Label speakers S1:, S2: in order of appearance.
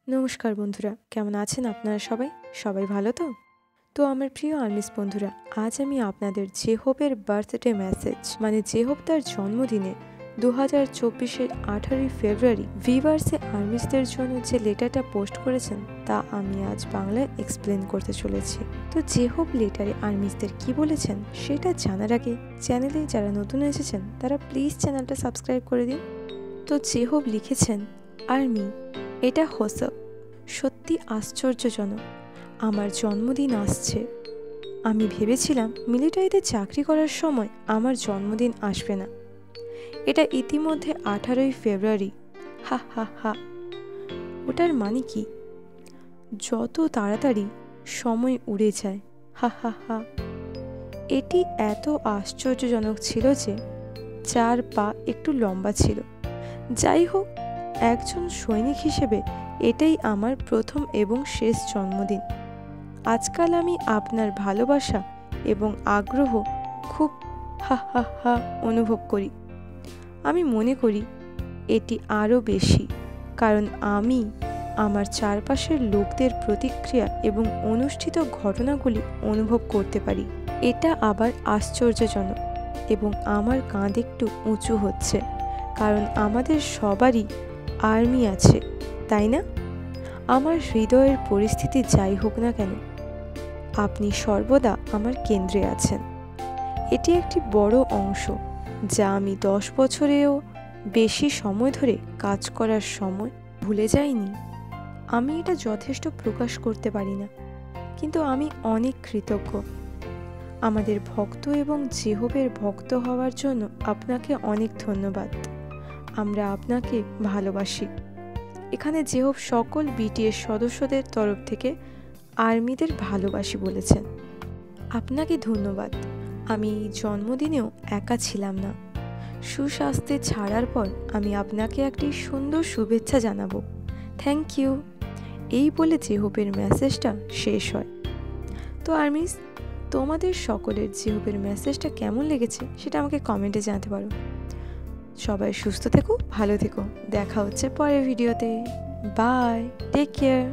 S1: নমস্কার বন্ধুরা, কেমন আছেন আপনারা সবাই? সবাই ভালো তো? তো আমার প্রিয় আর্মিস বন্ধুরা, আজ আমি আপনাদের জেহোবের বার্থডে মেসেজ মানে জেহোব তার জন্মদিনে 2024-এর 18 ফেব্রুয়ারি ভিভার্সে আর্মিসদের জন্য যে লেটারটা পোস্ট করেছেন তা আমি আজ বাংলায় এক্সপ্লেন করতে চলেছি। তো জেহোব লেটারে আর্মিসদের কি বলেছেন সেটা জানার আগে চ্যানেলে যারা নতুন এসেছেন তারা প্লিজ চ্যানেলটা সাবস্ক্রাইব করে দিন। তো জেহোব লিখেছেন, আর্মি, এটা হোসব সত্যি আশ্চর্যজনক। আমার জন্মদিন আসছে। আমি ভেবেছিলাম মিলিটারিতে চাকরি করার সময় আমার জন্মদিন আসবে না। এটা ইতিমধ্যে 18 ফেব্রুয়ারি। হা হা হা। ওটার মানে কি? যত তাড়াতাড়ি সময় উড়ে যায়। হা হা হা। এটি এত আশ্চর্যজনক ছিল যে 4 পা একটু লম্বা ছিল। যাই হোক, একজন সৈনিক হিসেবে এটাই আমার প্রথম এবং শেষ জন্মদিন। আজকাল আমি আপনার ভালোবাসা এবং আগ্রহ খুব হা হা হা অনুভব করি। আমি মনে করি এটি আরও বেশি, কারণ আমি আমার চারপাশের লোকদের প্রতিক্রিয়া এবং অনুষ্ঠিত ঘটনাগুলি অনুভব করতে পারি। এটা আবার আশ্চর্যজনক এবং আমার কাঁধ একটু উঁচু হচ্ছে, কারণ আমাদের সবারই আর্মি আছে, তাই না? আমার হৃদয়ের পরিস্থিতি যাই হোক না কেন, আপনি সর্বদা আমার কেন্দ্রে আছেন। এটি একটি বড় অংশ যা আমি 10 বছরেও বেশি সময় ধরে কাজ করার সময় ভুলে যাইনি। আমি এটা যথেষ্ট প্রকাশ করতে পারি না, কিন্তু আমি অনেক কৃতজ্ঞ। আমাদের ভক্ত এবং জেহোবের ভক্ত হওয়ার জন্য আপনাকে অনেক ধন্যবাদ। আমরা আপনাকে ভালোবাসি। এখানে জেহোব সকল বিটিএস সদস্যদের তরফ থেকে আর্মিদের ভালোবাসি বলেছেন। আপনাকে ধন্যবাদ। আমি জন্মদিনেও একা ছিলাম না। সুস্বাস্থ্যে ছাড়ার পর আমি আপনাকে একটি সুন্দর শুভেচ্ছা জানাবো। Thank you. এই বলে জেহোবের মেসেজটা শেষ হয়। তো আর্মিস, তোমাদের সকলের জেহোবের মেসেজটা কেমন লেগেছে সেটা আমাকে কমেন্টে জানাতে পারো। সবাই সুস্থ থেকো, ভালো থেকো। দেখা হচ্ছে পরের ভিডিওতে। Bye, take care.